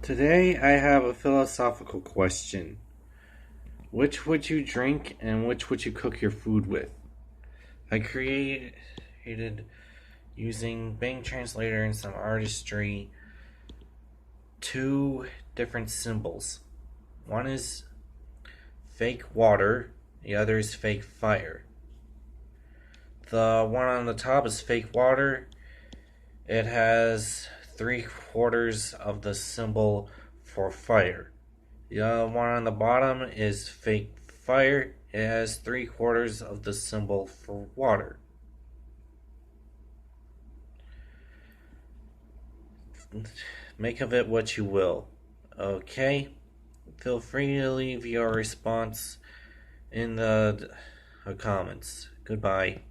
Today I have a philosophical question. Which would you drink and which would you cook your food with? I created using Bing Translator and some artistry two different symbols. One is fake water, the other is fake fire. The one on the top is fake water. It has 3/4 of the symbol for fire. The one on the bottom is fake fire. It has 3/4 of the symbol for water. Make of it what you will. Okay? Feel free to leave your response in the comments. Goodbye.